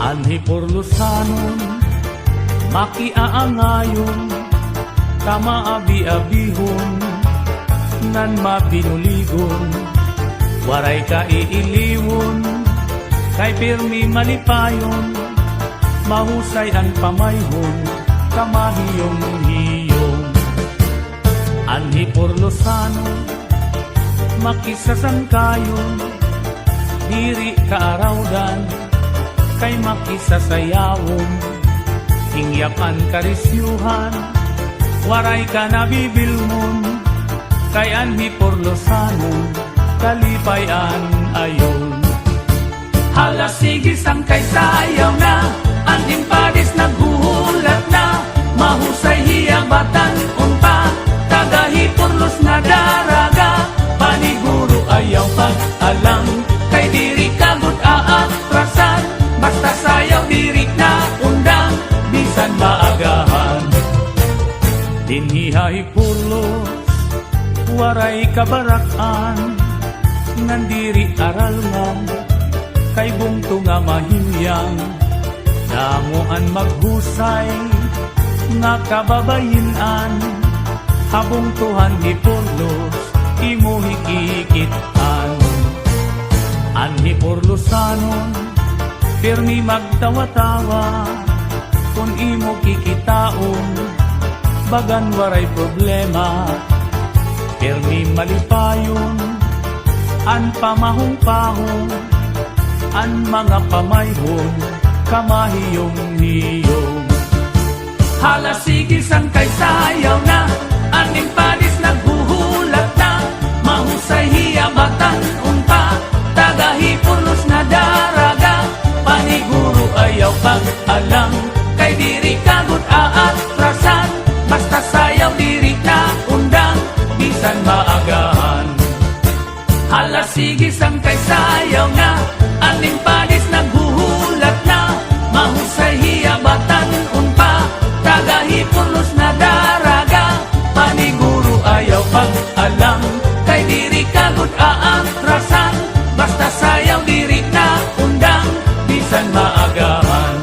Anhi porlusanon, makiaangayon, kamaabi-abihon, nan mapinuligon, waray ka iiliwon, kay pirmi malipayon, mahusay ang pamayhon, kamahiyong-hiyong. Anhi porlusanon, makisasangkayon, diri kaarawdan, kay makisasayawon, hingyapan karisyuhan, waray ka nabibilmon, kay anhi porlusanon, kalipayan ayon. Hala sige sang kay sayaw na, anhing padis naghuhulat na, mahusay hiyabatan unpa, tagahi porlos na daraga, paniguro ayaw pag-alang, kay diri kagut aatrasan, basta sayaw diri na undang, bisan maagahan. Dinhihay purlos, waray kabarakan, nandiri aralngan, kay bungto nga mahinyang, damuan maghusay, nga kababayinan, habong tuhan ni purlos, imo hikikitan. Anhi porlusanon, pirmi magtawa-tawa, kung imo kikitaon, bagan waray problema, pirmi malipayon, an pamahong-pahong, an mga pamayhon, kamahiyong-hiyong. Hala sige sang kay sayaw na, aning padis naghuhulat na, mahusay hiyabatan unpa, tagahi pulos na daraga, paniguro ayaw pag-alang, kay diri kagut aatrasan, basta sayaw diri na undang, bisan maagahan. Hala sige sang kay sayaw na, aning padis naghuhulat na, mahusay hiyabatan unpa, tagahi pulos na daraga, paniguro ayaw pag-alang, kay diri kagut aatrasan, basta sayaw diri na undang, bisan maagahan.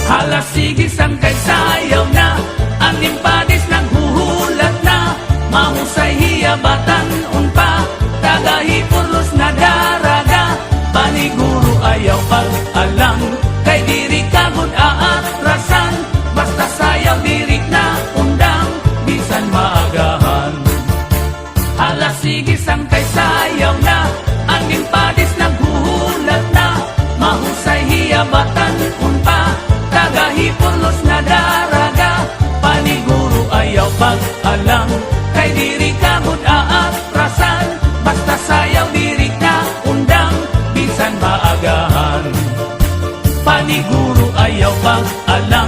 Hala sige sang kay sayaw na, aning padis naghuhulat na, mahusay hiyabatan unpa, tagahi pulos na daraga, paniguro ayaw pag-alang, kay diri kagut aatrasan, basta sayaw diri na undang, bisan maagahan. Hala sige sang kay sayaw na, aning padis naghuhulat na, mahusay hiyabatan unpa, tagahi pulos na daraga, paniguro ayaw pag-alang, kay diri kagut aatrasan, basta sayaw diri na undang, bisan maagahan. Paniguro ayaw pag-alang,